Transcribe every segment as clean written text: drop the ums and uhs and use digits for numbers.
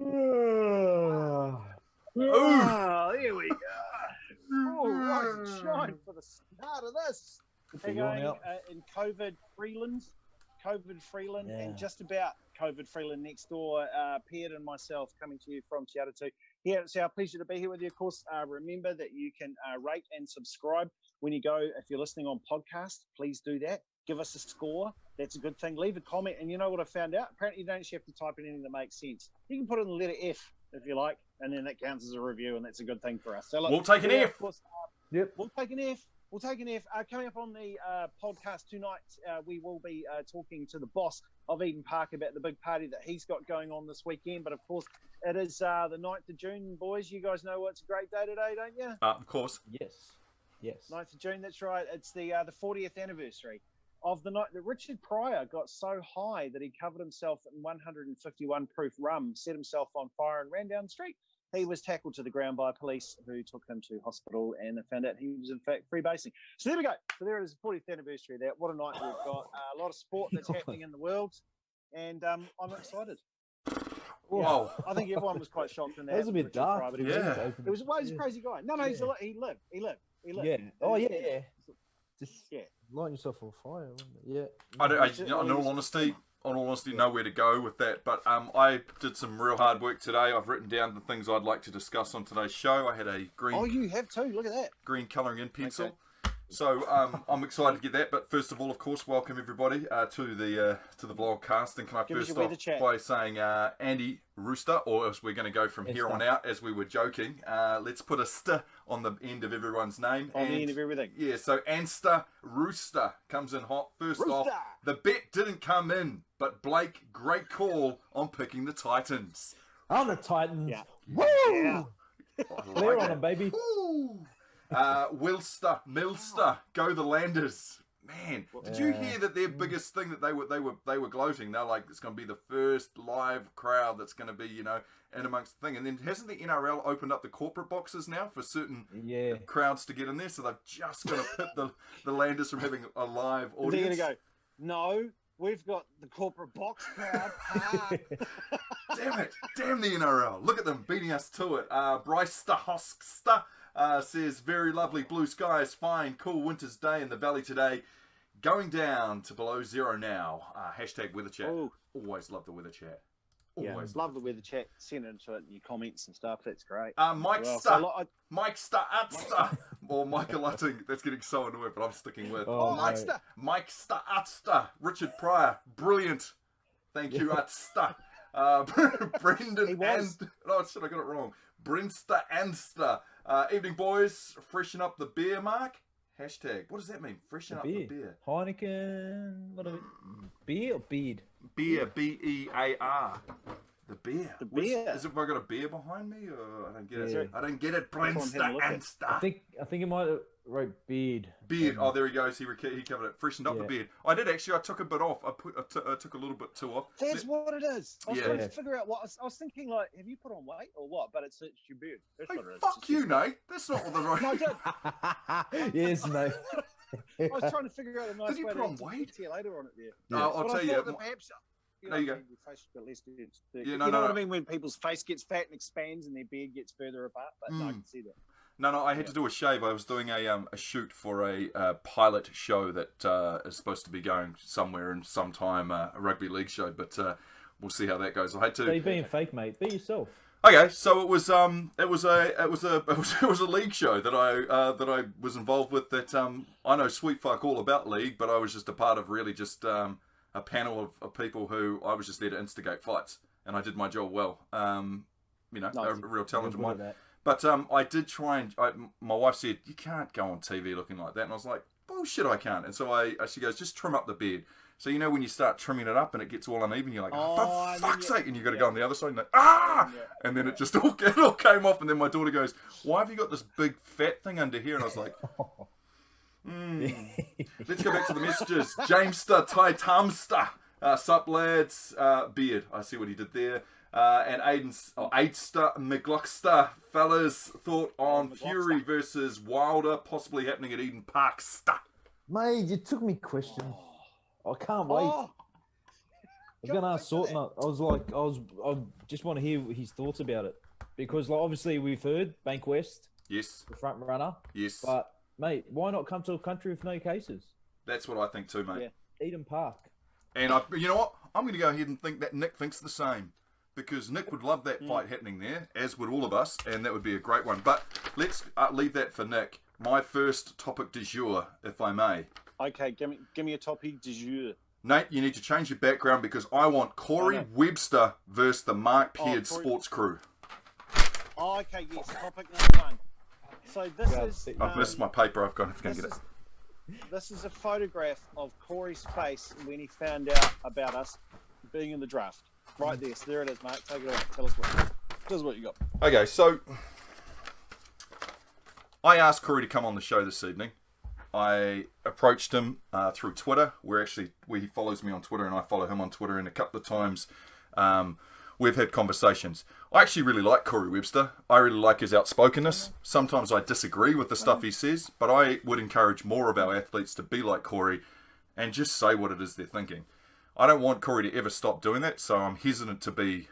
Oh, there we go. Oh, rise and shine for the start of this. They're going in COVID Freeland, and just about COVID Freeland next door. Peard and myself coming to you from Te Atatū. Yeah, it's our pleasure to be here with you. Of course, remember that you can rate and subscribe when you go. If you're listening on podcast, please do that. Give us a score. That's a good thing. Leave a comment. And you know what I found out? Apparently, you don't actually have to type in anything that makes sense. You can put in the letter F if you like, and then that counts as a review, and that's a good thing for us. So, look, we'll take an F. Of course, we'll take an F. We'll take an F. Coming up on the podcast tonight, we will be talking to the boss of Eden Park about the big party that he's got going on this weekend. But, of course, it is the 9th of June, boys. You guys know it's a great day today, don't you? Of course. Yes. 9th of June, that's right. It's the 40th anniversary of the night that Richard Pryor got so high that he covered himself in 151 proof rum, set himself on fire and ran down the street. He was tackled to the ground by police who took him to hospital and found out he was in fact freebasing. So there we go. So there it is, the 40th anniversary of that. What a night we've got. A lot of sport that's happening in the world, and I'm excited. Wow. I think everyone was quite shocked in that. That was a bit dark. Pryor, but he was a crazy guy. No, he's he lived. He lived. Yeah. Oh, yeah. Just lighting yourself on fire. Yeah. In all honesty, nowhere to go with that. But I did some real hard work today. I've written down the things I'd like to discuss on today's show. I had a green. Oh, you have too. Look at that. Green colouring in pencil. Okay. So I'm excited to get that. But first of all, of course, welcome everybody to the vlogcast. And can I first off by saying Andy Rooster, or as we're going to go from here on out, as we were joking, let's put a st on the end of everyone's name. On the end of everything. Yeah, so Anster Rooster comes in hot. First off, the bet didn't come in, but Blake, great call on picking the Titans. On the Titans. Yeah. Woo! Yeah. Clear on them, baby. Woo! Milster, go the Landers. Man, did you hear that their biggest thing that they were gloating? They're like, it's going to be the first live crowd that's going to be, in amongst the thing. And then hasn't the NRL opened up the corporate boxes now for certain crowds to get in there? So they've just got to pit the Landers from having a live audience. They're going to go, no, we've got the corporate box crowd. Damn it. Damn the NRL. Look at them beating us to it. Bryce Stahoskster says, very lovely blue skies, fine, cool winter's day in the valley today. Going down to below zero now. Hashtag weather chat. Ooh. Always love the weather chat. Always love the weather chat. Send it into it in your comments and stuff. That's great. Mike Staratster. Or Michael Lutting. That's getting so annoying, but I'm sticking with. Mike Staratster. Richard Pryor. Brilliant. Thank you, Atster. Brendan and... Oh, shit, I got it wrong. Brinster Anster. Evening, boys. Freshen up the beer, Mark. Hashtag. What does that mean? Freshen up the beer. Heineken. What are we? Beer or beard? Beer. B-E-A-R. The beer. The beer. Have I got a beer behind me? Or I don't get it. I don't get it. Brinster Anster. I think it might have wrote beard. Beard. Oh, there he goes. He covered it. Freshened up the beard. I did actually. I took a bit off. I took a little bit too off. That's what it is. I was trying to figure out what I was thinking. Like, have you put on weight or what? But it's your beard. That's what it is. Fuck you, Nate. That's not what the right. No, I did. Yes, mate. I was trying to figure out a nice way to put on weight. Later on it there. Yeah. I'll tell you. Perhaps, there you go. Face got less you know what I mean? When people's face gets fat and expands and their beard gets further apart. But no, I can see that. No, I had to do a shave. I was doing a shoot for a pilot show that is supposed to be going somewhere in some time, a rugby league show, but we'll see how that goes. I had to. So you're being fake, mate. Be yourself. Okay, so it was a league show that I was involved with. That I know sweet fuck all about league, but I was just a part of really just a panel of people who I was just there to instigate fights, and I did my job well. Nice. A real talent of mine. But I did try and... my wife said, you can't go on TV looking like that. And I was like, bullshit, I can't. And so she goes, just trim up the beard. So when you start trimming it up and it gets all uneven, you're like, for fuck's sake. And you've got to go on the other side and like, and then it just all came off. And then my daughter goes, why have you got this big fat thing under here? And I was like, let's go back to the messages. Jamester, Ty Tamster, sup lads, beard. I see what he did there. And Aidster, McGluckster, fellas, thought on Fury versus Wilder, possibly happening at Eden Park. Mate, you took me question. I can't wait. was going to ask Sautner. I just want to hear his thoughts about it because, like, obviously we've heard Bankwest, Yes. the front runner. Yes. But mate, why not come to a country with no cases? That's what I think too, mate. Yeah. Eden Park. And you know what? I'm going to go ahead and think that Nick thinks the same. Because Nick would love that fight happening there, as would all of us, and that would be a great one. But let's leave that for Nick. My first topic du jour, if I may. Okay, give me a topic du jour. Nate, you need to change your background because I want Corey Webster versus the Mark Peard Sports Crew. Oh, okay, yes, topic number 1. So this is... I've missed my paper. I've got to get it. This is a photograph of Corey's face when he found out about us being in the draft. Right there, so there it is, mate. Take it away. Tell us what you got. Okay, so I asked Corey to come on the show this evening. I approached him through Twitter. He follows me on Twitter, and I follow him on Twitter. And a couple of times we've had conversations. I actually really like Corey Webster. I really like his outspokenness. Sometimes I disagree with the stuff he says, but I would encourage more of our athletes to be like Corey and just say what it is they're thinking. I don't want Corey to ever stop doing that, so I'm hesitant to be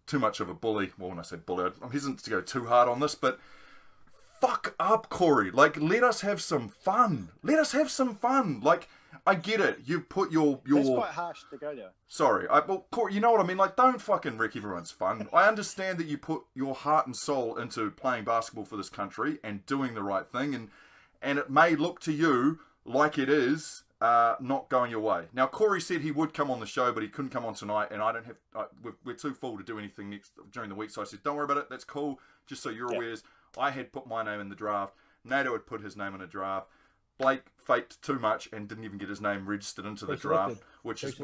too much of a bully. Well, when I say bully, I'm hesitant to go too hard on this, but fuck up, Corey. Like, let us have some fun. Like, I get it. You put your... That's quite harsh to go there. Sorry. Well, Corey, you know what I mean? Like, don't fucking wreck everyone's fun. I understand that you put your heart and soul into playing basketball for this country and doing the right thing, and it may look to you like it is... not going your way. Now, Corey said he would come on the show, but he couldn't come on tonight, and I don't have. We're too full to do anything during the week. So I said, "Don't worry about it. That's cool. Just so you're aware, I had put my name in the draft. NATO had put his name in the draft. Blake faked too much and didn't even get his name registered into the draft, which is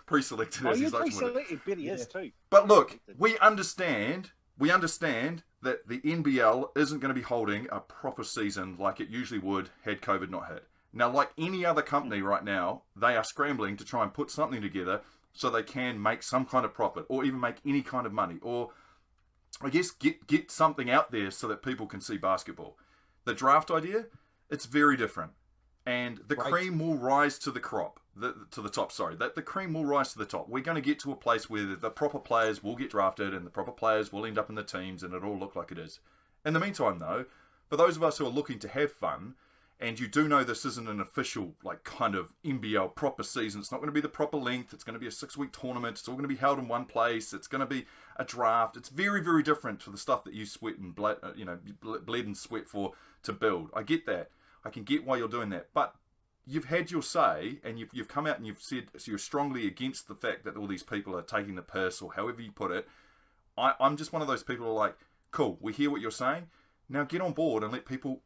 pre-selected. Oh, you're pre-selected. Bet he is too. But look, we understand that the NBL isn't going to be holding a proper season like it usually would had COVID not hit. Now, like any other company right now, they are scrambling to try and put something together so they can make some kind of profit or even make any kind of money or, I guess, get something out there so that people can see basketball. The draft idea, it's very different. And the cream will rise to the top. The cream will rise to the top. We're going to get to a place where the proper players will get drafted and the proper players will end up in the teams and it'll all look like it is. In the meantime, though, for those of us who are looking to have fun, and you do know this isn't an official, like, kind of NBL proper season. It's not going to be the proper length. It's going to be a 6-week tournament. It's all going to be held in one place. It's going to be a draft. It's very, very different to the stuff that you sweat and bled and sweat for to build. I get that. I can get why you're doing that. But you've had your say, and you've come out and you've said so you're strongly against the fact that all these people are taking the piss, or however you put it. I'm just one of those people who are like, cool, we hear what you're saying. Now get on board and let people...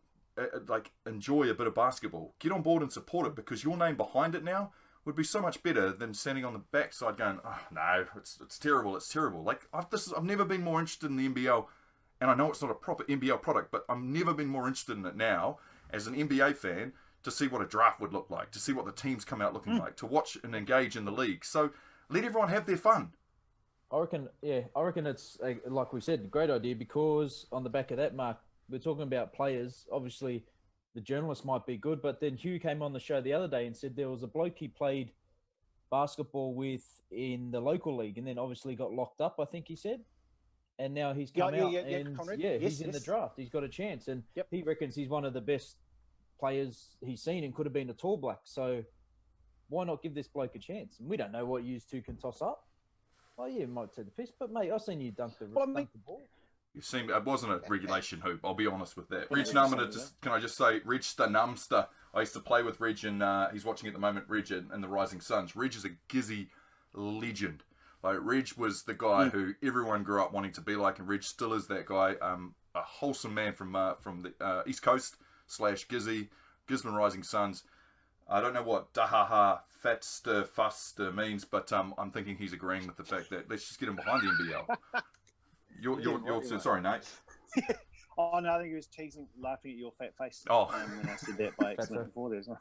enjoy a bit of basketball. Get on board and support it because your name behind it now would be so much better than standing on the backside going, oh, no, it's terrible, it's terrible. Like, I've never been more interested in the NBL, and I know it's not a proper NBL product, but I've never been more interested in it now as an NBA fan to see what a draft would look like, to see what the teams come out looking like, to watch and engage in the league. So let everyone have their fun. I reckon it's, like we said, a great idea because on the back of that, Mark, we're talking about players. Obviously, the journalists might be good, but then Hugh came on the show the other day and said there was a bloke he played basketball with in the local league and then obviously got locked up, I think he said. And now he's come out and he's in the draft. He's got a chance. And he reckons he's one of the best players he's seen and could have been a Tall Black. So why not give this bloke a chance? And we don't know what you two can toss up. Oh, yeah, might take the piss, but mate, I've seen you dunk the ball. You seem it wasn't a regulation hoop. I'll be honest with that. Reg Numster, can I just say, Reg Numster. I used to play with Reg, and he's watching at the moment. Reg and the Rising Suns. Reg is a Gizzy legend. Like Reg was the guy who everyone grew up wanting to be like, and Reg still is that guy. A wholesome man from the East Coast / Gizzy, Gisborne Rising Suns. I don't know what dahaha faster means, but I'm thinking he's agreeing with the fact that let's just get him behind the NBL. You're sorry, Nate. Oh no, I think he was teasing, laughing at your fat face. Oh, when I said that by accident before. There's no.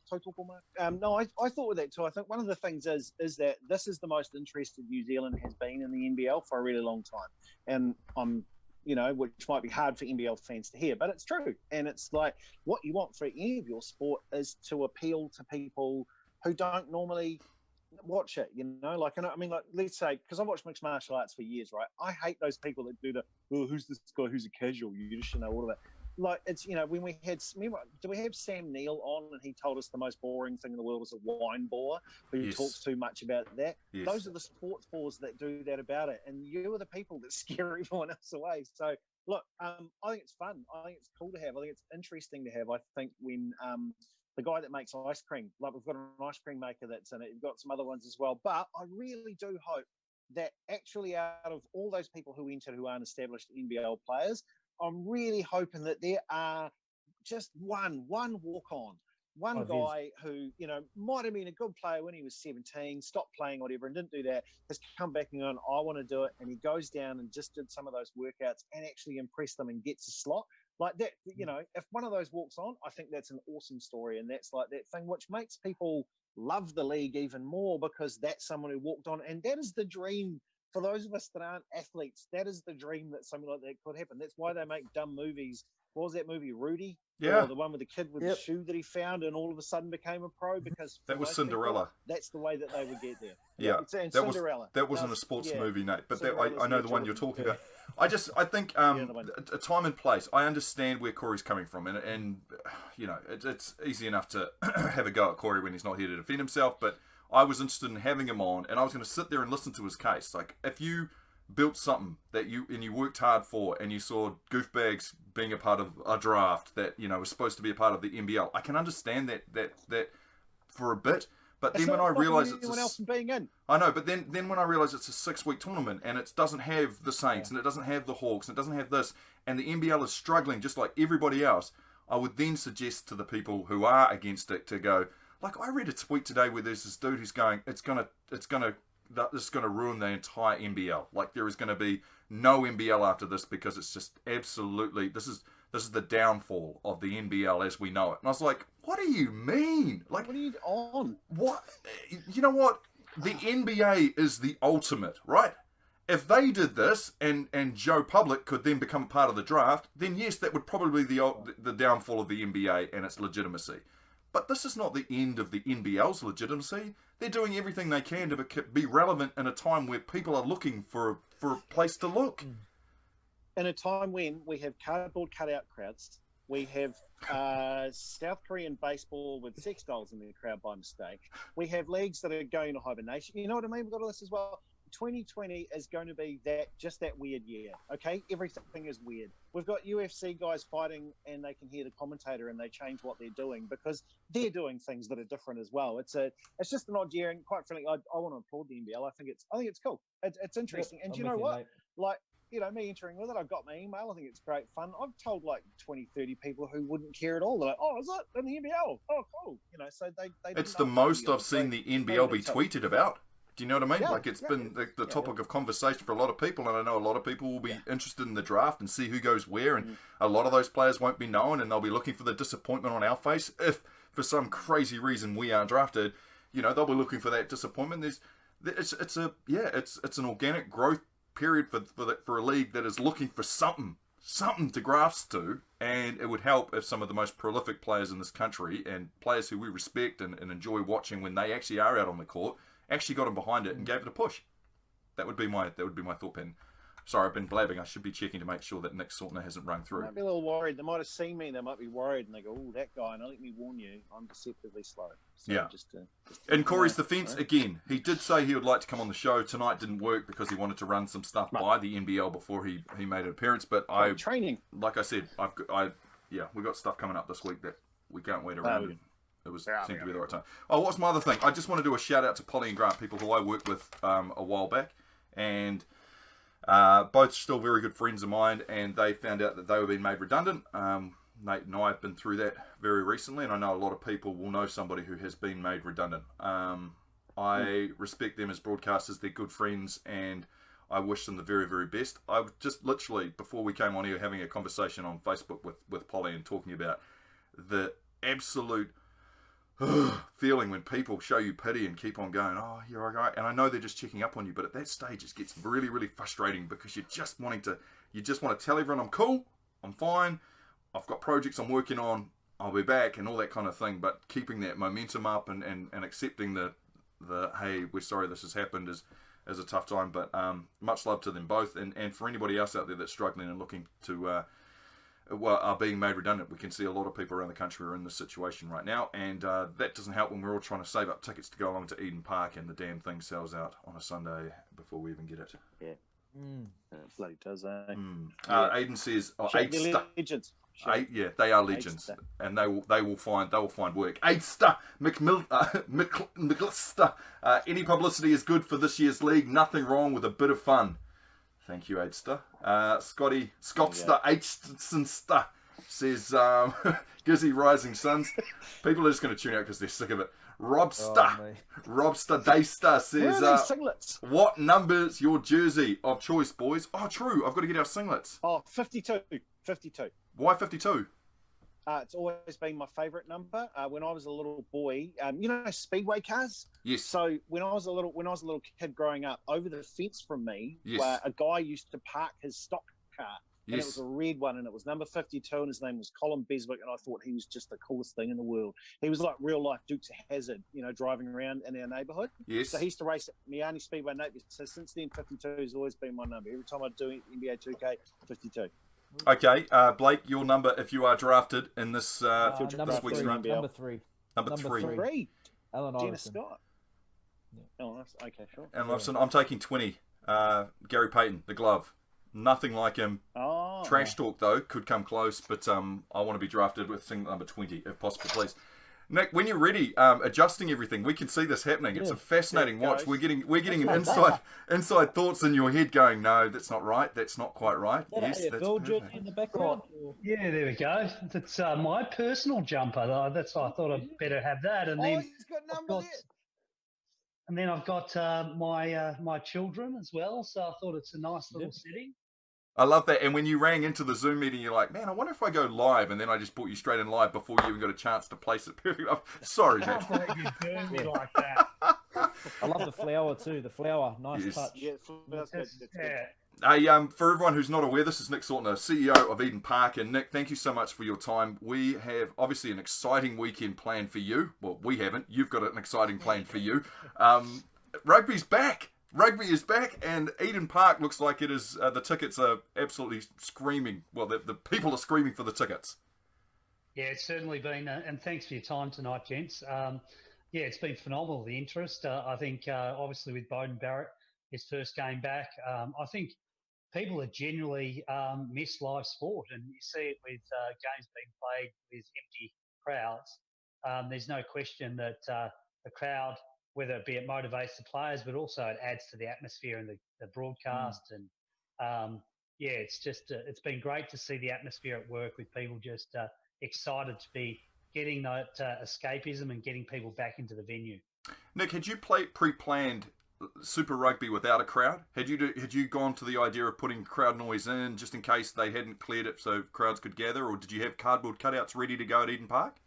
Total format. I thought with that too. I think one of the things is that this is the most interested New Zealand has been in the NBL for a really long time, and I'm which might be hard for NBL fans to hear, but it's true. And it's like what you want for any of your sport is to appeal to people who don't normally watch it, like, I mean, like, let's say, because I've watched mixed martial arts for years, right? I hate those people that do who's this guy who's a casual, you just know all of that. Like, it's, when we had, do we have Sam Neill on and he told us the most boring thing in the world is a wine bore, who talks too much about that? Yes. Those are the sports bores that do that about it, and you are the people that scare everyone else away. So look, I think it's fun. I think it's cool to have. I think it's interesting to have. I think when the guy that makes ice cream, like, we've got an ice cream maker that's in it. We've got some other ones as well. But I really do hope that actually out of all those people who entered who aren't established NBL players, I'm really hoping that there are just one walk-on, one guy who, might have been a good player when he was 17, stopped playing, whatever, and didn't do that, has come back and gone, I want to do it. And he goes down and just did some of those workouts and actually impressed them and gets a slot. Like that, if one of those walks on, I think that's an awesome story. And that's like that thing which makes people love the league even more, because that's someone who walked on. And that is the dream for those of us that aren't athletes. That is the dream that something like that could happen. That's why they make dumb movies. What was that movie, Rudy? Yeah. Or the one with the kid with the shoe that he found and all of a sudden became a pro, because that was Cinderella. People, that's the way that they would get there. Yeah. Cinderella. That wasn't a sports movie, Nate, but I know the one you're talking about. I think a time and place. I understand where Corey's coming from, and it's easy enough to have a go at Corey when he's not here to defend himself, but I was interested in having him on, and I was going to sit there and listen to his case. Like, if you built something that you worked hard for, and you saw goofbags being a part of a draft that was supposed to be a part of the NBL, I can understand that for a bit. But then when I realise I know, but then when I realise it's a 6-week tournament and it doesn't have the Saints and it doesn't have the Hawks and it doesn't have this, and the NBL is struggling just like everybody else, I would then suggest to the people who are against it to go, like, I read a tweet today where there's this dude who's going, this is gonna ruin the entire NBL. Like, there is going to be no NBL after this because it's just absolutely, this is the downfall of the NBL as we know it. And I was like, what do you mean? Like, what are you on? What? You know what? The NBA is the ultimate, right? If they did this and Joe Public could then become a part of the draft, then yes, that would probably be the downfall of the NBA and its legitimacy. But this is not the end of the NBL's legitimacy. They're doing everything they can to be relevant in a time where people are looking for a place to look. In a time when we have cardboard cutout crowds, we have South Korean baseball with sex dolls in their crowd by mistake. We have leagues that are going to hibernation. You know what I mean? We've got all this as well. 2020 is going to be just that weird year, okay? Everything is weird. We've got UFC guys fighting and they can hear the commentator and they change what they're doing because they're doing things that are different as well. It's just an odd year, and quite frankly, I want to applaud the NBL. I think it's cool. It's interesting. And you know what? Mate. Like, me entering with it, I've got my email. I think it's great fun. I've told like 20, 30 people who wouldn't care at all. They're like, oh, is it in the NBL? Oh, cool. So they it's the most I've seen the NBL be tweeted about. Do you know what I mean? Yeah, like, it's been the topic of conversation for a lot of people, and I know a lot of people will be interested in the draft and see who goes where, and a lot of those players won't be known, and they'll be looking for the disappointment on our face. If, for some crazy reason, we are drafted, they'll be looking for that disappointment. It's an organic growth period for a league that is looking for something to grasp to, and it would help if some of the most prolific players in this country and players who we respect and enjoy watching when they actually are out on the court actually got him behind it and gave it a push. That would be my thought pen. Sorry, I've been blabbing. I should be checking to make sure that Nick Sautner hasn't rung through. I might be a little worried. They might have seen me. They might be worried, and they go, "Oh, that guy." And let me warn you, I'm deceptively slow. So yeah. Just in Corey's defence, again, he did say he would like to come on the show tonight. Didn't work because he wanted to run some stuff by the NBL before he made an appearance. But training. Like I said, we got stuff coming up this week that we can't wait around. It seemed to be the right time. Oh, what's my other thing? I just want to do a shout out to Polly and Grant, people who I worked with a while back, and both still very good friends of mine, and they found out that they were being made redundant. Nate and I have been through that very recently, and I know a lot of people will know somebody who has been made redundant. I respect them as broadcasters. They're good friends, and I wish them the very, very best. I was just literally, before we came on here, having a conversation on Facebook with Polly and talking about the absolute feeling when people show you pity and keep on going, oh, you're okay. And I know they're just checking up on you, but at that stage it gets really, really frustrating because you just want to tell everyone I'm cool, I'm fine, I've got projects I'm working on, I'll be back and all that kind of thing. But keeping that momentum up and accepting the hey, we're sorry this has happened is a tough time. But much love to them both. And for anybody else out there that's struggling and looking to are being made redundant. We can see a lot of people around the country are in this situation right now, and that doesn't help when we're all trying to save up tickets to go along to Eden Park, and the damn thing sells out on a Sunday before we even get it. Yeah, it bloody does, eh? Aiden says, legends. Yeah, they are legends, and they will find work. Eighster McLister. Any publicity is good for this year's league. Nothing wrong with a bit of fun. Thank you, Aidster. Scottster Aidster says, Gizzy Rising Suns. People are just going to tune out because they're sick of it. Robster Daystar says, what number's your jersey of choice, boys? Oh, true. I've got to get our singlets. Oh, 52. 52. Why 52? It's always been my favourite number. When I was a little boy, you know speedway cars. Yes. So when I was a little kid growing up, over the fence from me, yes, a guy used to park his stock car. And yes. It was a red one, and it was number 52, and his name was Colin Beswick, and I thought he was just the coolest thing in the world. He was like real life Dukes of Hazzard, driving around in our neighbourhood. Yes. So he used to race at Miami Speedway Napier. So since then, 52 has always been my number. Every time I do NBA 2K, 52. Okay, Blake, your number if you are drafted in this number week's three, run. Number three. Number three. Alan Iverson. Scott. Yeah. Oh, that's okay, sure. Alan Iverson. I'm taking 20. Gary Payton, the glove. Nothing like him. Oh. Trash talk though could come close, but I want to be drafted with single number 20 if possible, please. Nick, when you're ready, adjusting everything, we can see this happening. It's a fascinating watch. We're getting an inside thoughts in your head going, no, that's not right. That's not quite right. Yes, that's perfect. In the background. Yeah, there we go. That's my personal jumper. That's why I thought I'd better have that. And then he's got number there. And then I've got my children as well. So I thought it's a nice little setting. I love that. And when you rang into the Zoom meeting, you're like, man, I wonder if I go live. And then I just brought you straight in live before you even got a chance to place it perfectly. Sorry, man. You do me like that. I love the flower too. The flower, nice touch. Yeah, that's good. Hey, for everyone who's not aware, this is Nick Sautner, CEO of Eden Park. And Nick, thank you so much for your time. We have obviously an exciting weekend planned for you. Well, we haven't. You've got an exciting plan for you. Rugby's back. Rugby is back, and Eden Park looks like it is. The tickets are absolutely screaming. Well, the people are screaming for the tickets. Yeah, it's certainly been, and thanks for your time tonight, gents. Yeah, it's been phenomenal, the interest. I think, obviously, with Bowden Barrett, his first game back, I think people are genuinely miss live sport, and you see it with games being played with empty crowds. There's no question that the crowd, whether it be it motivates the players, but also it adds to the atmosphere and the broadcast. And yeah, it's just it's been great to see the atmosphere at work with people just excited to be getting that escapism and getting people back into the venue. Nick, had you pre-planned Super Rugby without a crowd? Had you gone to the idea of putting crowd noise in just in case they hadn't cleared it so crowds could gather, or did you have cardboard cutouts ready to go at Eden Park?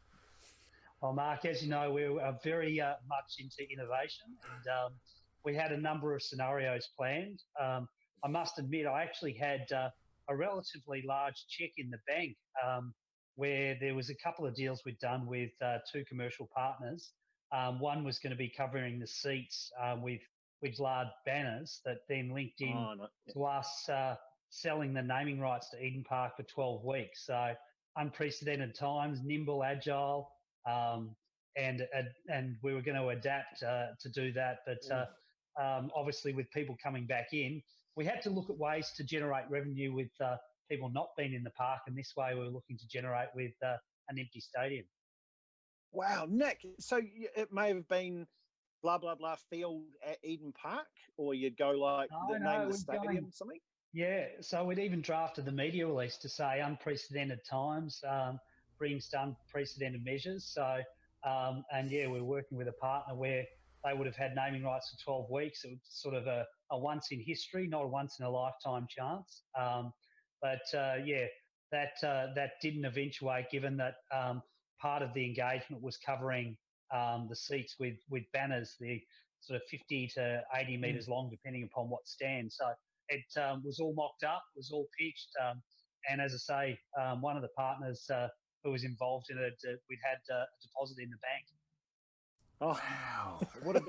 Well, Mark, as you know, we're very much into innovation, and we had a number of scenarios planned. I must admit, I actually had a relatively large check in the bank where there was a couple of deals we'd done with two commercial partners. One was going to be covering the seats with large banners that then linked in to us selling the naming rights to Eden Park for 12 weeks. So unprecedented times, nimble, agile. And we were going to adapt to do that. But obviously with people coming back in, we had to look at ways to generate revenue with people not being in the park. And this way we were looking to generate with an empty stadium. Wow, Nick. So it may have been blah, blah, blah field at Eden Park, or you'd go like the name of the stadium, something? Yeah, so we'd even drafted the media release to say unprecedented times, brings unprecedented measures. So, and yeah, we're working with a partner where they would have had naming rights for 12 weeks. It was sort of a once in history, not a once in a lifetime chance. But yeah, that didn't eventuate, given that part of the engagement was covering the seats with banners, the sort of 50 to 80 metres long, depending upon what stand. So it was all mocked up, was all pitched. And as I say, one of the partners who was involved in it, we'd had a deposit in the bank. Oh, Wow.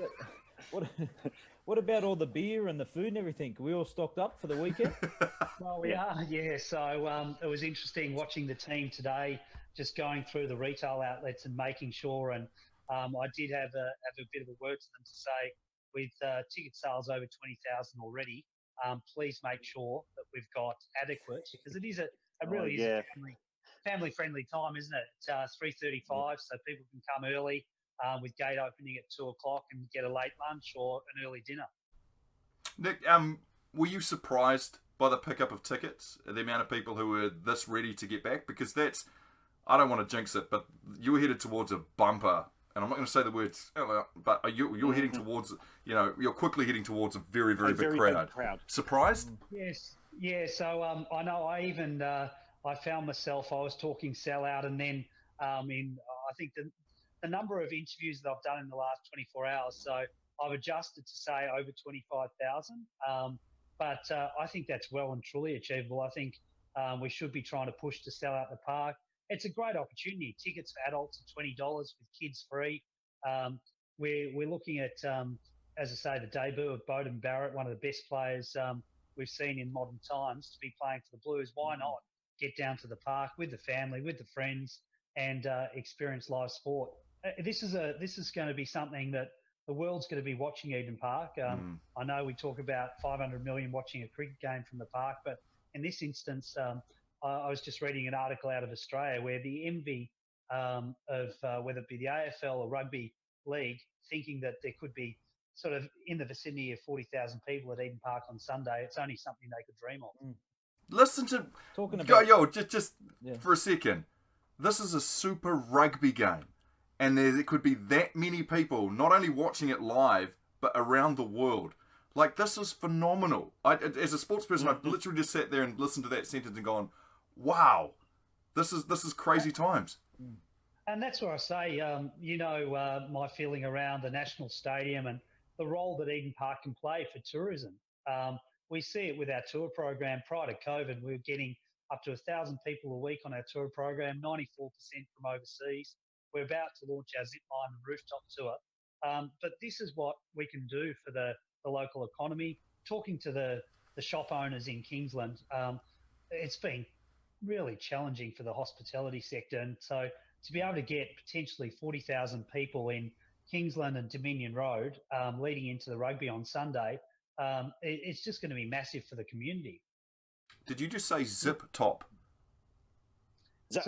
What about all the beer and the food and everything? We all stocked up for the weekend? Well, we are, yeah. So it was interesting watching the team today, just going through the retail outlets and making sure. And I did have a bit of a word to them to say, with ticket sales over 20,000 already, please make sure that we've got adequate, because it is really is a family friendly time, isn't it? It's 3:35, so people can come early with gate opening at 2:00 and get a late lunch or an early dinner. Nick, were you surprised by the pickup of tickets, the amount of people who were this ready to get back? Because that's, I don't want to jinx it, but you were headed towards a bumper, and I'm not going to say the words, but you're heading towards, you're quickly heading towards a very, very big crowd. Surprised? Yes. Yeah, so I know I even, I found myself, I was talking sellout, and then I think the number of interviews that I've done in the last 24 hours, so I've adjusted to say over 25,000. But I think that's well and truly achievable. I think we should be trying to push to sell out the park. It's a great opportunity. Tickets for adults are $20 with kids free. We're looking at, as I say, the debut of Beauden Barrett, one of the best players we've seen in modern times, to be playing for the Blues. Why not get down to the park with the family, with the friends, and experience live sport? This is going to be something that the world's going to be watching Eden Park. I know we talk about 500 million watching a cricket game from the park, but in this instance, I was just reading an article out of Australia where the envy of whether it be the AFL or Rugby League, thinking that there could be sort of in the vicinity of 40,000 people at Eden Park on Sunday, it's only something they could dream of. Listen to... Talking about... just for a second. This is a Super Rugby game. And there could be that many people not only watching it live, but around the world. Like, this is phenomenal. As a sports person, I've literally just sat there and listened to that sentence and gone, wow, this is crazy times. And that's where I say, my feeling around the National Stadium and the role that Eden Park can play for tourism. We see it with our tour program. Prior to COVID, we were getting up to 1,000 people a week on our tour program, 94% from overseas. We're about to launch our zipline and rooftop tour. But this is what we can do for the local economy. Talking to the shop owners in Kingsland, it's been really challenging for the hospitality sector. And so to be able to get potentially 40,000 people in Kingsland and Dominion Road leading into the rugby on Sunday, it's just going to be massive for the community. Did you just say zip top? Zip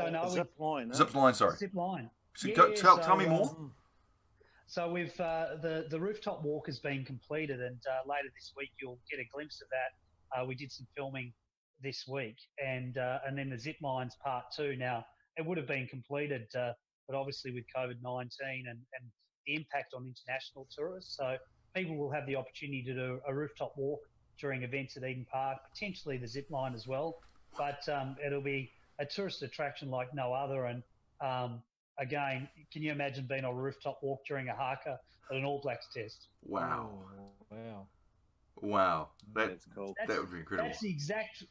line. Zip line, sorry. Zip line. So tell me more. So we've the rooftop walk has been completed, and later this week you'll get a glimpse of that. We did some filming this week, and then the zip lines part 2. Now it would have been completed, but obviously with COVID-19 and the impact on international tourists, so people will have the opportunity to do a rooftop walk during events at Eden Park, potentially the zip line as well. But it'll be a tourist attraction like no other, and again, can you imagine being on a rooftop walk during a haka at an All Blacks test? Wow. Wow. Wow. That's cool. That would be incredible.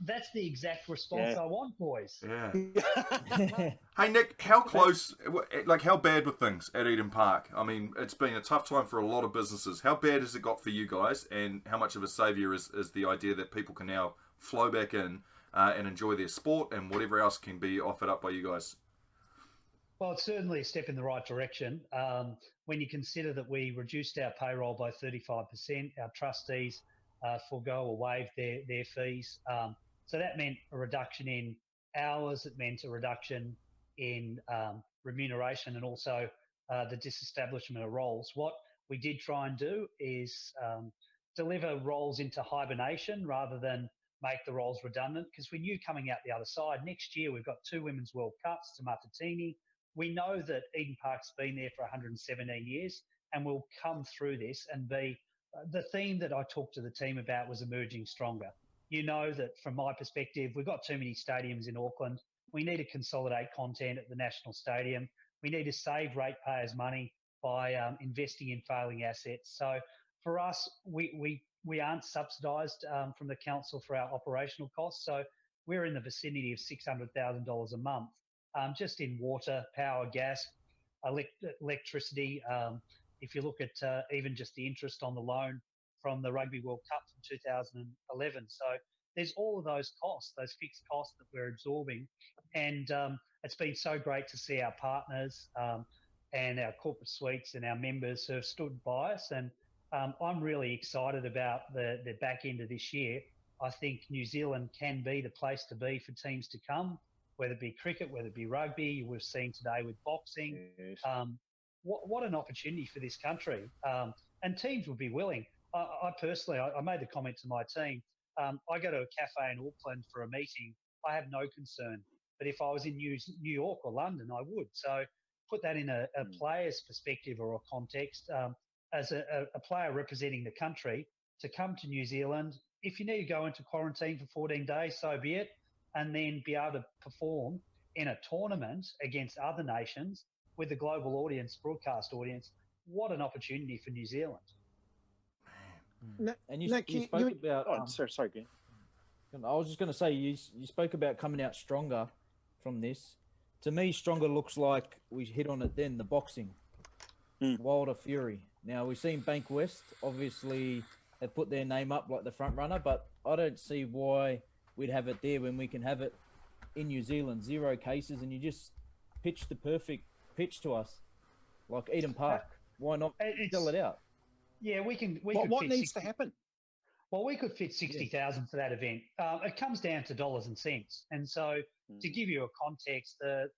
That's the exact response I want, boys. Yeah. Hey, Nick, how close, how bad were things at Eden Park? I mean, it's been a tough time for a lot of businesses. How bad has it got for you guys, and how much of a saviour is the idea that people can now flow back in and enjoy their sport and whatever else can be offered up by you guys? Well, it's certainly a step in the right direction. When you consider that we reduced our payroll by 35%, our trustees forego or waive their fees. So that meant a reduction in hours. It meant a reduction in remuneration, and also the disestablishment of roles. What we did try and do is deliver roles into hibernation rather than make the roles redundant, because we knew coming out the other side, next year we've got 2 Women's World Cups to Matatini. We know that Eden Park's been there for 117 years and will come through this and be the theme that I talked to the team about was emerging stronger. You know that from my perspective, we've got too many stadiums in Auckland. We need to consolidate content at the National Stadium. We need to save ratepayers money. by investing in failing assets. So for us, we aren't subsidised from the council for our operational costs. So we're in the vicinity of $600,000 a month, just in water, power, gas, electricity. If you look at even just the interest on the loan from the Rugby World Cup from 2011. So there's all of those costs, those fixed costs that we're absorbing. And it's been so great to see our partners and our corporate suites and our members who have stood by us. And I'm really excited about the back end of this year. I think New Zealand can be the place to be for teams to come, whether it be cricket, whether it be rugby. We've seen today with boxing. Yes. What an opportunity for this country. And teams would be willing. I personally, I made the comment to my team, I go to a cafe in Auckland for a meeting, I have no concern. But if I was in New York or London, I would. So put that in a player's perspective or a context. As a player representing the country, to come to New Zealand, if you need to go into quarantine for 14 days, so be it, and then be able to perform in a tournament against other nations with a global audience, broadcast audience, what an opportunity for New Zealand. And you spoke about... Oh, sorry, Glenn. I was just going to say, you spoke about coming out stronger from this. To me, stronger looks like, we hit on it then, the boxing. Wilder Fury. Now, we've seen Bank West, obviously, have put their name up like the front runner, but I don't see why we'd have it there when we can have it in New Zealand. 0 cases, and you just pitch the perfect pitch to us, like Eden Park. Why not fill it out? Yeah, we can. What needs to happen? Well, we could fit 60,000 for that event. It comes down to dollars and cents. And so to give you a context, the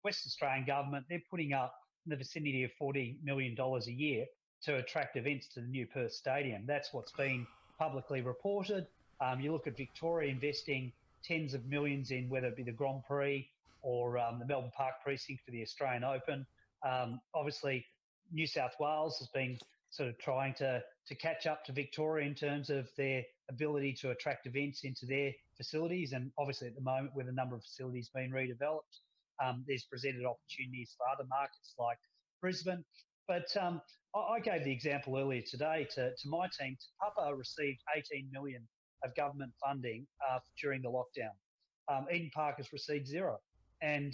West Australian government, they're putting up in the vicinity of $40 million a year to attract events to the new Perth Stadium. That's what's been publicly reported. You look at Victoria investing tens of millions in whether it be the Grand Prix or the Melbourne Park precinct for the Australian Open. Obviously, New South Wales has been sort of trying to catch up to Victoria in terms of their ability to attract events into their facilities. And obviously at the moment, with a number of facilities being redeveloped, there's presented opportunities for other markets like Brisbane. But I gave the example earlier today to my team. Te Papa received $18 million of government funding during the lockdown. Eden Park has received zero. And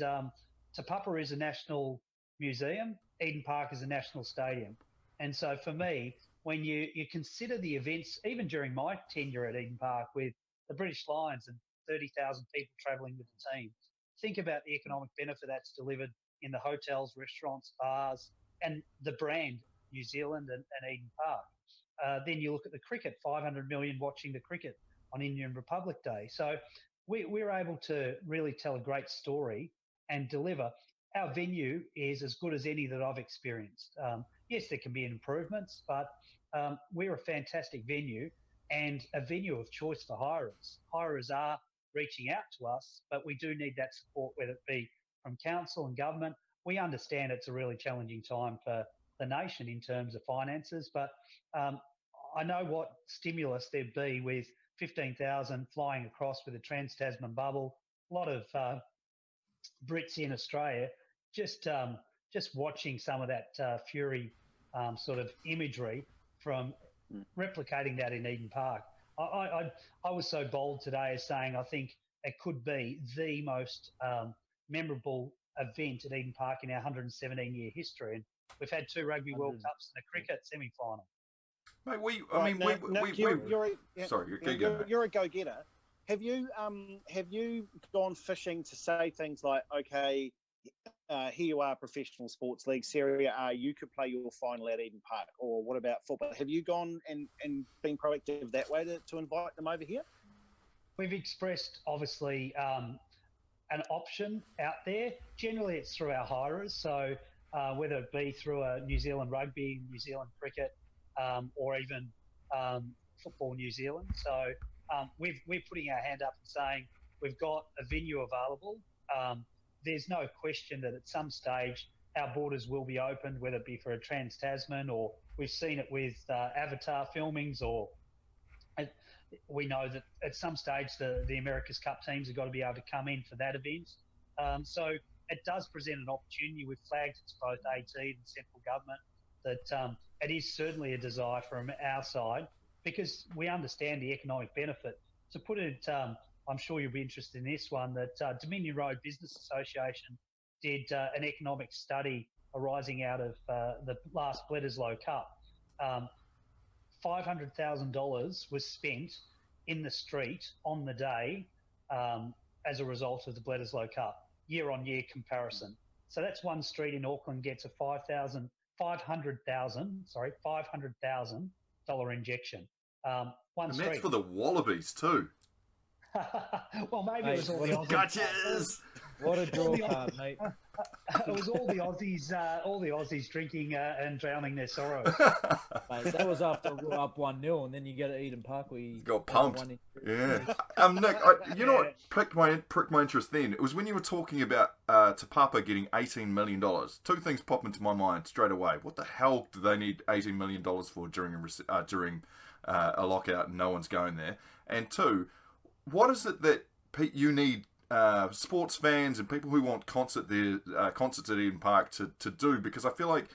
Te Papa is a national museum. Eden Park is a national stadium. And so for me, when you consider the events, even during my tenure at Eden Park with the British Lions and 30,000 people travelling with the team, think about the economic benefit that's delivered in the hotels, restaurants, bars, and the brand New Zealand and Eden Park. Then you look at the cricket, 500 million watching the cricket on Indian Republic Day. So we're able to really tell a great story and deliver. Our venue is as good as any that I've experienced. Yes, there can be improvements, but we're a fantastic venue and a venue of choice for hirers. Hirers are reaching out to us, but we do need that support, whether it be from council and government. We understand it's a really challenging time for the nation in terms of finances, but I know what stimulus there'd be with 15,000 flying across with a Trans-Tasman bubble. A lot of Brits in Australia just watching some of that Fury sort of imagery from replicating that in Eden Park. I was so bold today as saying I think it could be the most memorable event at Eden Park in our 117-year history. And we've had 2 Rugby World Cups and a cricket semi-final. Mate, you're a go-getter. Have you gone fishing to say things like, okay, here you are, professional sports league, Serie A, you could play your final at Eden Park, or what about football? Have you gone and been proactive that way to invite them over here? We've expressed, obviously, an option out there. Generally, it's through our hirers. So whether it be through a New Zealand Rugby, New Zealand Cricket, or even Football New Zealand. So we're putting our hand up and saying we've got a venue available. There's no question that at some stage our borders will be opened, whether it be for a Trans-Tasman, or we've seen it with Avatar filmings, or we know that at some stage the America's Cup teams have got to be able to come in for that event. So it does present an opportunity. We've flagged it to both AT and central government that it is certainly a desire from our side because we understand the economic benefit. To put it, I'm sure you'll be interested in this one, that Dominion Road Business Association did an economic study arising out of the last Bledisloe Cup. $500,000 was spent in the street on the day as a result of the Bledisloe Cup, year-on-year comparison. So that's one street in Auckland gets a $500,000 injection. One And street. that's for the Wallabies too. Well, maybe it was all the Aussies. Gotchas! What a draw card, mate. It was all the Aussies drinking and drowning their sorrows. Mate, that was after we were up 1-0, and then you go to Eden Park where you got pumped. Yeah. Nick, you know what pricked my interest then? It was when you were talking about Te Papa getting $18 million. Two things pop into my mind straight away. What the hell do they need $18 million for during a lockout and no one's going there? And two, what is it that you need sports fans and people who want concerts at Eden Park to do? Because I feel like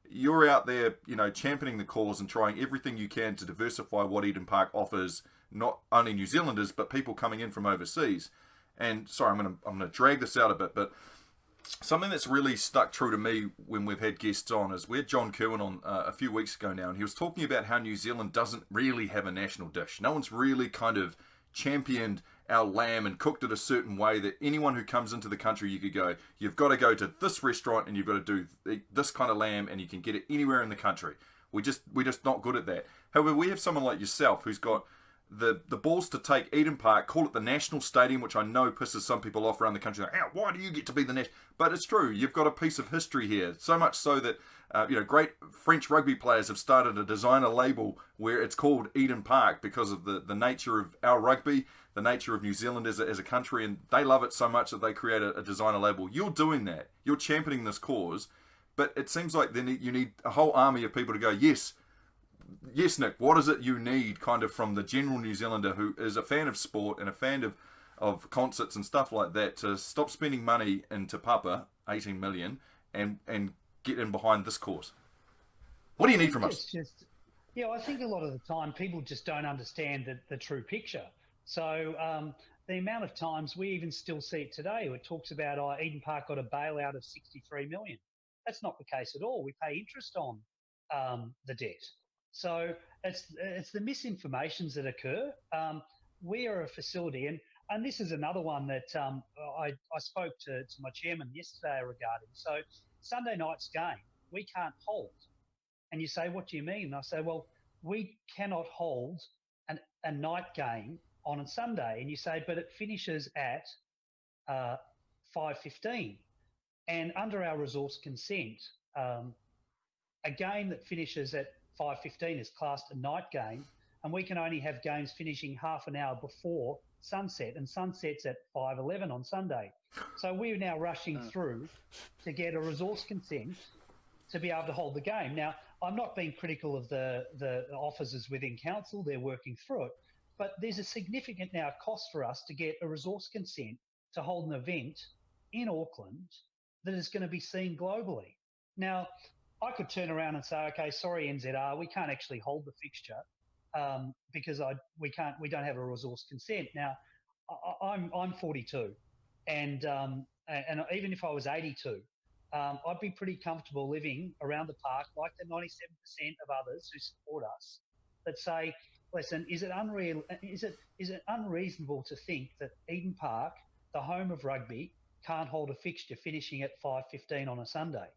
you're out there, championing the cause and trying everything you can to diversify what Eden Park offers, not only New Zealanders but people coming in from overseas. And sorry, I'm gonna drag this out a bit, but something that's really stuck true to me when we've had guests on is we had John Kerwin on a few weeks ago now, and he was talking about how New Zealand doesn't really have a national dish. No one's really kind of championed our lamb and cooked it a certain way that anyone who comes into the country, you could go, you've got to go to this restaurant and you've got to do this kind of lamb, and you can get it anywhere in the country. We're just not good at that. However, we have someone like yourself who's got the balls to take Eden Park, call it the national stadium, which I know pisses some people off around the country. Like, why do you get to be the national? But it's true. You've got a piece of history here. So much so that great French rugby players have started a designer label where it's called Eden Park because of the nature of our rugby, the nature of New Zealand as a country, and they love it so much that they create a designer label. You're doing that. You're championing this cause, but it seems like then you need a whole army of people to go, yes, Nick, what is it you need kind of from the general New Zealander who is a fan of sport and a fan of concerts and stuff like that to stop spending money in Te Papa, 18 million, and get in behind this cause? What do you need from us? I think a lot of the time people just don't understand the true picture. So the amount of times we even still see it today, where it talks about Eden Park got a bailout of 63 million. That's not the case at all. We pay interest on the debt. So it's the misinformations that occur. We are a facility, and this is another one that I spoke to my chairman yesterday regarding. So Sunday night's game, we can't hold. And you say, what do you mean? And I say, well, we cannot hold a night game on a Sunday. And you say, but it finishes at 5:15. And under our resource consent, a game that finishes at 5:15 is classed a night game, and we can only have games finishing half an hour before sunset, and sunset's at 5:11 on Sunday. So we're now rushing through to get a resource consent to be able to hold the game. Now, I'm not being critical of the officers within council. They're working through it. But there's a significant now cost for us to get a resource consent to hold an event in Auckland that is going to be seen globally. Now, I could turn around and say, okay, sorry, NZR, we can't actually hold the fixture because we don't have a resource consent. Now, I'm 42, and even if I was 82, I'd be pretty comfortable living around the park like the 97% of others who support us that say, listen, is it unreasonable to think that Eden Park, the home of rugby, can't hold a fixture finishing at 5:15 on a Sunday?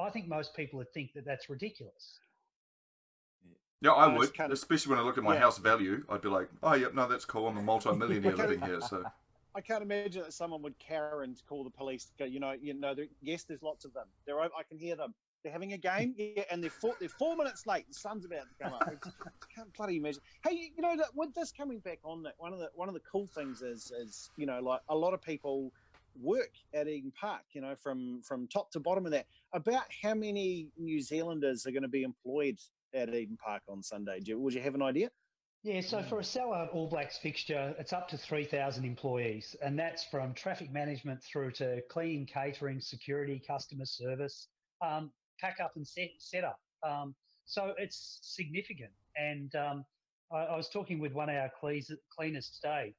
I think most people would think that that's ridiculous. Yeah, I would, especially when I look at my house value. I'd be like, oh, yeah, no, that's cool. I'm a multi-millionaire living here, so... I can't imagine that someone would Karen to call the police to go, yes, there's lots of them. I can hear them. They're having a game, and they're 4 minutes late. The sun's about to come up. I can't bloody imagine. Hey, with this coming back on that, one of the cool things is like a lot of people work at Eden Park, from top to bottom of that. About how many New Zealanders are going to be employed at Eden Park on Sunday? Would you have an idea? Yeah, so for a sellout All Blacks fixture, it's up to 3,000 employees, and that's from traffic management through to cleaning, catering, security, customer service, pack up and set up. So it's significant. And I was talking with one of our cleaners today,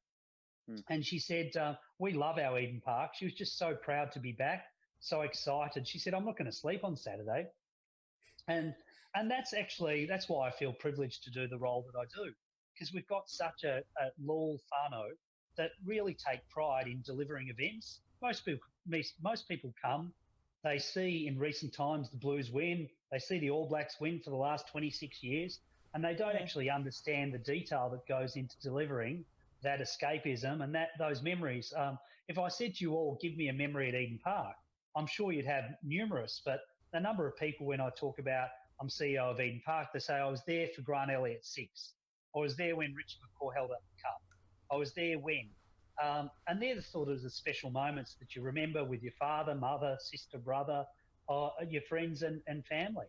and she said, we love our Eden Park. She was just so proud to be back, so excited. She said, I'm not going to sleep on Saturday. And that's why I feel privileged to do the role that I do, because we've got such a loyal whānau that really take pride in delivering events. Most people come, they see in recent times the Blues win, they see the All Blacks win for the last 26 years, and they don't actually understand the detail that goes into delivering that escapism and those memories. If I said to you all, give me a memory at Eden Park, I'm sure you'd have numerous, but the number of people when I talk about I'm CEO of Eden Park, they say I was there for Grant Elliott's 6. I was there when Richard McCaw held up the cup. I was there when. And they're the sort of the special moments that you remember with your father, mother, sister, brother, your friends and family.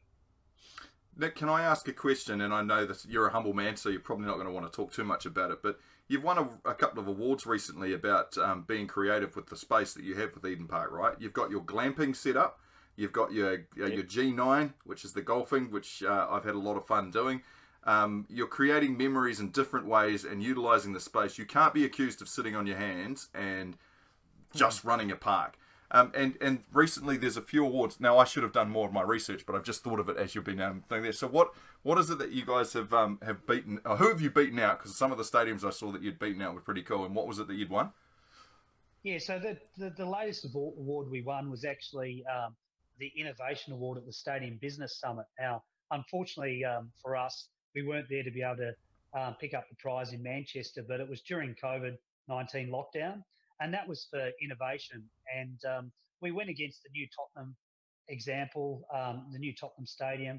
Nick, can I ask a question? And I know that you're a humble man, so you're probably not going to want to talk too much about it, but you've won a couple of awards recently about being creative with the space that you have with Eden Park, right? You've got your glamping set up. You've got your G9, which is the golfing, which I've had a lot of fun doing. You're creating memories in different ways and utilising the space. You can't be accused of sitting on your hands and just running a park. And recently there's a few awards. Now, I should have done more of my research, but I've just thought of it as you've been doing there. So what is it that you guys have beaten? Or who have you beaten out? Because some of the stadiums I saw that you'd beaten out were pretty cool. And what was it that you'd won? Yeah, so the latest award we won was actually the Innovation Award at the Stadium Business Summit. Now, unfortunately for us, we weren't there to be able to pick up the prize in Manchester, but it was during COVID-19 lockdown, and that was for innovation. And we went against the new Tottenham example, the new Tottenham Stadium,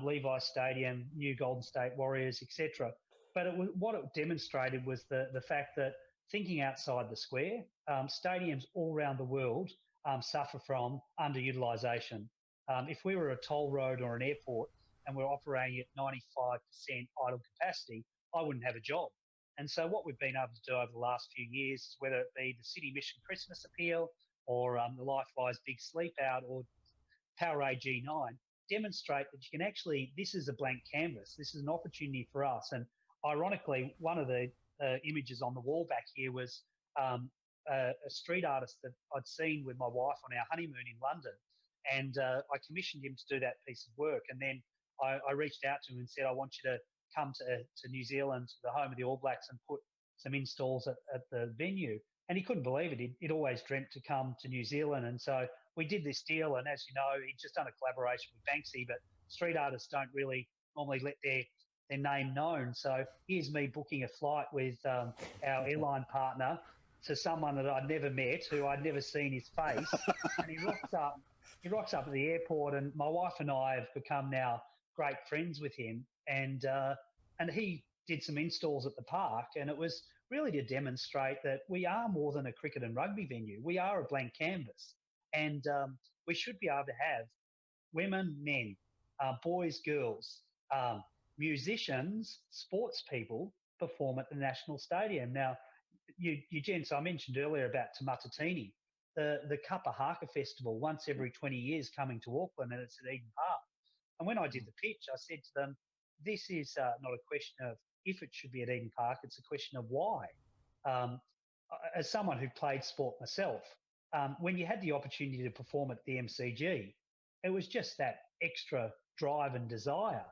Levi Stadium, new Golden State Warriors, etc. But what it demonstrated was the fact that thinking outside the square, stadiums all around the world suffer from underutilisation. If we were a toll road or an airport and we're operating at 95% idle capacity, I wouldn't have a job. And so what we've been able to do over the last few years, whether it be the City Mission Christmas Appeal or the Life Flies Big Sleep Out or Powerade G9, demonstrate that you can actually, this is a blank canvas. This is an opportunity for us. And ironically, one of the images on the wall back here was a street artist that I'd seen with my wife on our honeymoon in London. And I commissioned him to do that piece of work. And then I reached out to him and said, I want you to come to New Zealand, to the home of the All Blacks, and put some installs at the venue. And he couldn't believe it. He'd always dreamt to come to New Zealand. And so we did this deal. And as you know, he'd just done a collaboration with Banksy, but street artists don't really normally let their name known. So here's me booking a flight with our airline partner to someone that I'd never met, who I'd never seen his face. And he rocks up at the airport, and my wife and I have become now great friends with him. And he did some installs at the park, and it was really to demonstrate that we are more than a cricket and rugby venue. We are a blank canvas, and we should be able to have women, men, boys, girls, musicians, sports people perform at the National Stadium. Now, you gents, I mentioned earlier about Te Matatini, the Kappa Haka Festival, once every 20 years coming to Auckland, and it's at Eden Park. And when I did the pitch, I said to them, this is not a question of if it should be at Eden Park, it's a question of why. As someone who played sport myself, when you had the opportunity to perform at the MCG, it was just that extra drive and desire.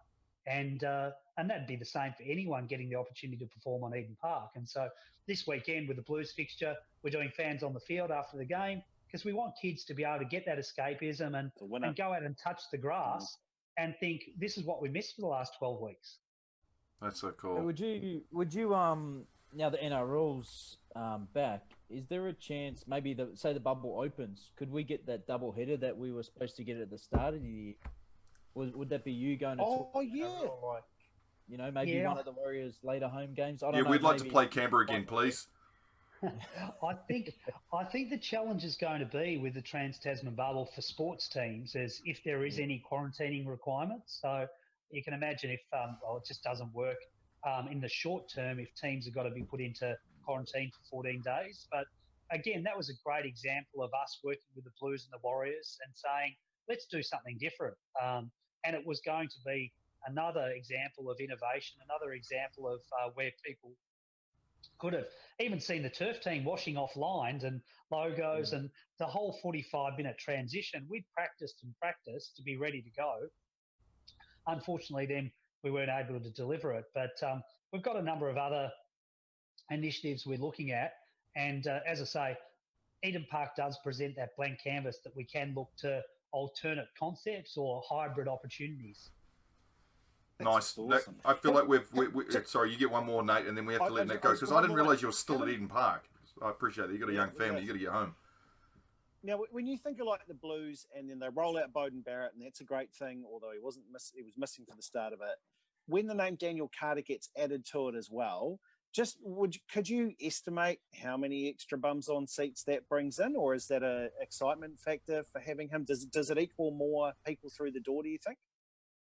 And that'd be the same for anyone getting the opportunity to perform on Eden Park. And so this weekend with the Blues fixture, we're doing fans on the field after the game, because we want kids to be able to get that escapism and go out and touch the grass and think, this is what we missed for the last 12 weeks. That's so cool. Would you now the NRL's back, is there a chance maybe say the bubble opens, could we get that double header that we were supposed to get at the start of the year? Would that be you going to talk? Oh, yeah. Like, maybe one of the Warriors' later home games? I don't know. We'd like to play Canberra again, please. I think the challenge is going to be with the Trans-Tasman bubble for sports teams is if there is any quarantining requirements. So you can imagine if it just doesn't work in the short term if teams have got to be put into quarantine for 14 days. But again, that was a great example of us working with the Blues and the Warriors and saying, let's do something different. And it was going to be another example of innovation, another example of where people could have even seen the turf team washing off lines and logos and the whole 45-minute transition. We'd practiced and practiced to be ready to go. Unfortunately, then we weren't able to deliver it. But we've got a number of other initiatives we're looking at. And as I say, Eden Park does present that blank canvas that we can look to alternate concepts or hybrid opportunities. Nice. Awesome. I feel like we've sorry, you get one more, Nate, and then we have to let Nate go, because I didn't realise you were still at Eden Park. I appreciate that. You've got a young family. You've got to get home. Now, when you think of like the Blues and then they roll out Bowden Barrett, and that's a great thing, although he was missing for the start of it. When the name Daniel Carter gets added to it as well, could you estimate how many extra bums on seats that brings in, or is that a excitement factor for having him? Does it equal more people through the door, do you think?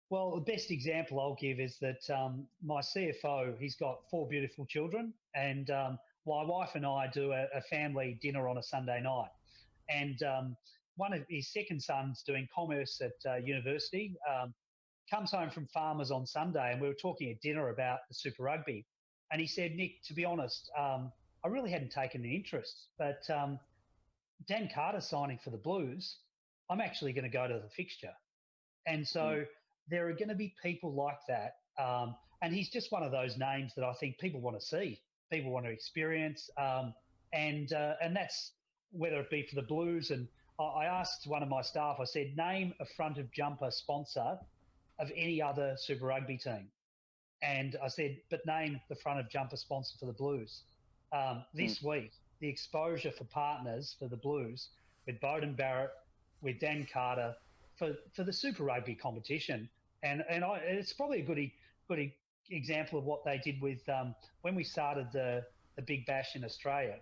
Well, the best example I'll give is that my CFO, he's got 4 beautiful children, and my wife and I do a family dinner on a Sunday night. And one of his second son's doing commerce at university, comes home from Farmers on Sunday, and we were talking at dinner about the Super Rugby. And he said, Nick, to be honest, I really hadn't taken the interest, but Dan Carter signing for the Blues, I'm actually going to go to the fixture. And so there are going to be people like that. And he's just one of those names that I think people want to see, people want to experience. And that's whether it be for the Blues. And I asked one of my staff, I said, name a front of jumper sponsor of any other Super Rugby team. And I said, but name the front of jumper sponsor for the Blues. This week, the exposure for partners for the Blues with Bowden Barrett, with Dan Carter, for the Super Rugby competition. And it's probably a good example of what they did with when we started the Big Bash in Australia.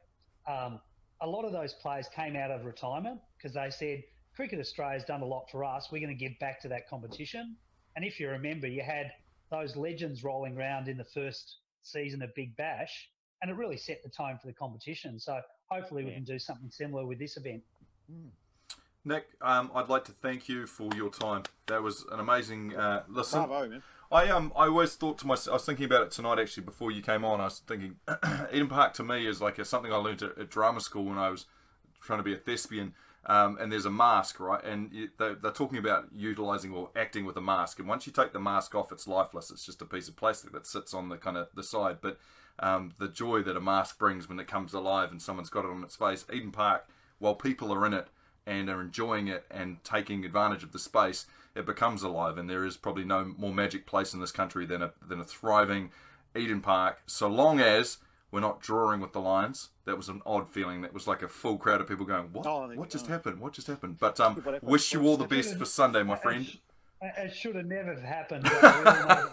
A lot of those players came out of retirement because they said, Cricket Australia's done a lot for us. We're going to give back to that competition. And if you remember, you had those legends rolling around in the first season of Big Bash, and it really set the tone for the competition. So hopefully we can do something similar with this event. Nick, I'd like to thank you for your time. That was an amazing listen. Bravo, man. I always thought to myself, I was thinking about it tonight actually before you came on. I was thinking, Eden Park to me is like something I learned at drama school when I was trying to be a thespian. And there's a mask, right? And they're talking about utilising or acting with a mask. And once you take the mask off, it's lifeless. It's just a piece of plastic that sits on the kind of the side. But the joy that a mask brings when it comes alive and someone's got it on its face. Eden Park, while people are in it and are enjoying it and taking advantage of the space, it becomes alive. And there is probably no more magic place in this country than a thriving Eden Park, so long as we're not drawing with the Lions. That was an odd feeling. That was like a full crowd of people going, what? What just happened? What just happened? But wish you all the best for Sunday, my friend. It should have never happened. I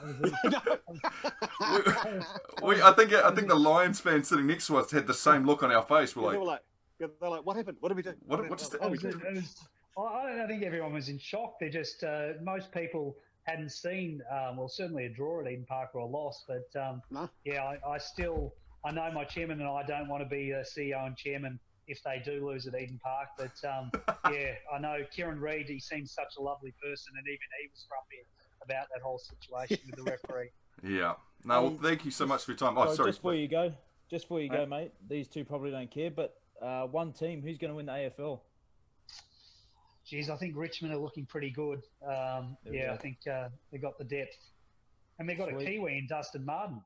think the Lions fans sitting next to us had the same look on our face. They're like, what happened? What did we do? What just happened? I think everyone was in shock. They're just most people hadn't seen, certainly a draw at Eden Park or a loss. But yeah, I know my chairman and I don't want to be a CEO and chairman if they do lose at Eden Park. But yeah, I know Kieran Reid, he seems such a lovely person, and even he was grumpy about that whole situation with the referee. Yeah. No, well, thank you so much for your time. Oh, sorry. Just before you go, mate, these two probably don't care, but one team, who's going to win the AFL? Geez, I think Richmond are looking pretty good. I think they got the depth. And they got a Kiwi in Dustin Martin.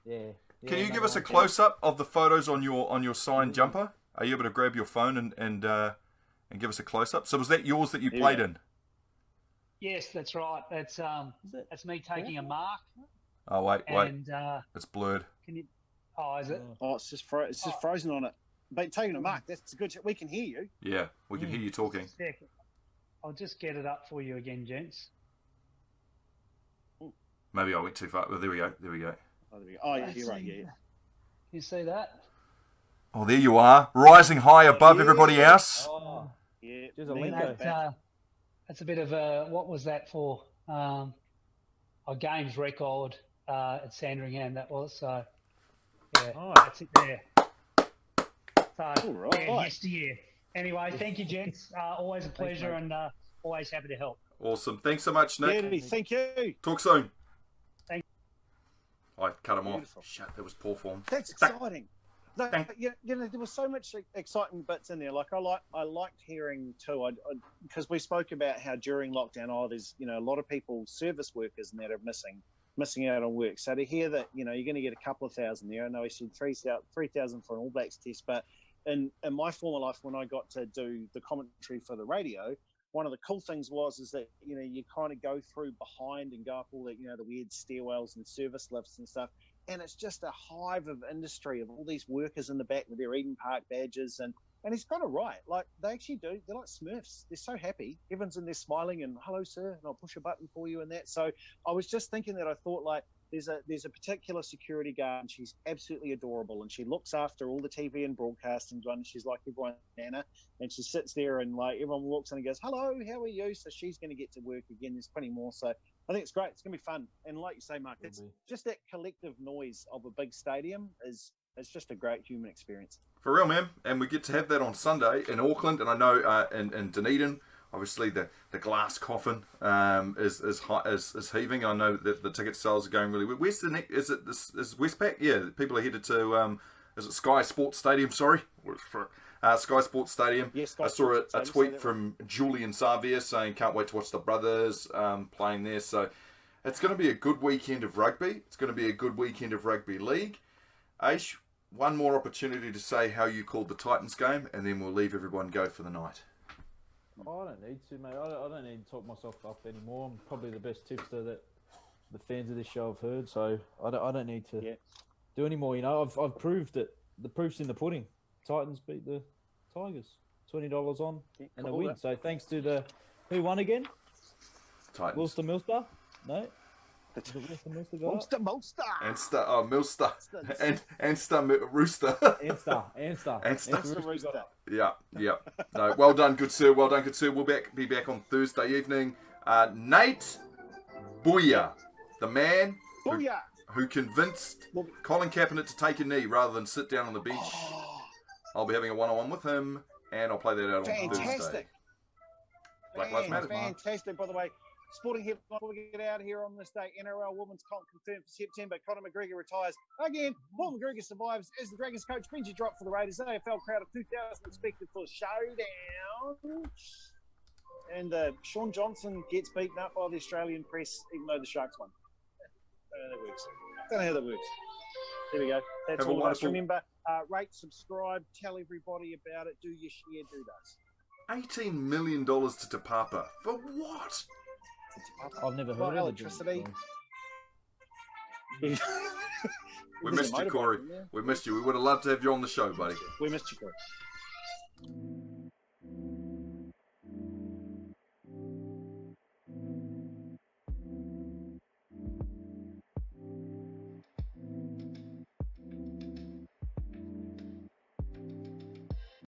Yeah. Can you give us a close-up of the photos on your signed jumper? Are you able to grab your phone and give us a close-up? So was that yours that you played in? Yes, that's right. That's me taking a mark. Oh wait, it's blurred. Can you? Oh, is it? Oh, it's just frozen on it. But taking a mark, that's good. We can hear you. Yeah, we can hear you talking. I'll just get it up for you again, gents. Maybe I went too far. Well, there we go. Oh, there we go. Oh, yeah, you're right. Yeah. You see that? Oh, there you are, rising high above everybody else. Oh, yeah. There's a Linko. That's a bit of a, what was that for? A games record. at Sandringham. That was so. Yeah, Oh. that's it there. So All right. yeah, yesteryear. Anyway, thank you, gents. Always a pleasure, mate. and always happy to help. Awesome. Thanks so much, Nick. Beauty, thank you. Talk soon. Thank I cut him off. Beautiful. Shit, that was poor form. That's exciting. No, Thank- you know, there was so much exciting bits in there. Like I liked hearing too, because we spoke about how during lockdown, there's a lot of people, service workers, and that are missing out on work. So to hear that, you're going to get a couple of thousand there. I know he said 3,000 for an All Blacks test, but in my former life, when I got to do the commentary for the radio, one of the cool things is that you kind of go through behind and go up all the the weird stairwells and service lifts and stuff, and it's just a hive of industry of all these workers in the back with their Eden Park badges, and he's kind of right. Like they actually do, they're like Smurfs. They're so happy. Everyone's in there smiling and hello sir, and I'll push a button for you and that. So I was just thinking that I thought like there's a particular security guard, and she's absolutely adorable, and she looks after all the TV and broadcasting one. She's like everyone, Nana, and she sits there and like everyone walks in and goes, hello, how are you? So she's going to get to work again. There's plenty more. So I think it's great. It's going to be fun. And like you say, Mark, it's just that collective noise of a big stadium it's just a great human experience. For real, man. And we get to have that on Sunday in Auckland, and I know in Dunedin, obviously the glass coffin is heaving. I know that the ticket sales are going really well. Where's the next? Is Westpac? Yeah, people are headed to is it Sky Sports Stadium? Sorry, Sky Sports Stadium. Yes, Sky I saw Sports a tweet from Julian Savia saying can't wait to watch the brothers playing there. So it's going to be a good weekend of rugby. It's going to be a good weekend of rugby league. Aish, one more opportunity to say how you called the Titans game, and then we'll leave everyone go for the night. I don't need to, mate. I don't need to talk myself up anymore. I'm probably the best tipster that the fans of this show have heard, so I don't need to do any more. I've proved it. The proof's in the pudding. Titans beat the Tigers. $20 on and a win. So thanks to who won again? Titans. Milster? No. Monster. Milster. Rooster. Monster Rooster. Yeah. No, well done, good sir. We'll be back on Thursday evening. Nate Booyah, the man who convinced Colin Kaepernick to take a knee rather than sit down on the bench. I'll be having a one-on-one with him, and I'll play that out on Thursday. Black Lives Matter. Fantastic, by the way. Sporting hip, before we get out here on this day, NRL Women's Comp confirmed for September. Conor McGregor retires again. Paul McGregor survives as the Dragons coach. Benji dropped for the Raiders. AFL crowd of 2,000 expected for showdown. And Sean Johnson gets beaten up by the Australian press, even though the Sharks won. Don't know how that works. There we go. That's all of us. Remember, rate, subscribe, tell everybody about it. Do your share, do those. $18 million to Te Papa. For what? I've never heard of electricity. We missed you, Corey. We missed you. We would have loved to have you on the show, buddy. We missed you, Corey.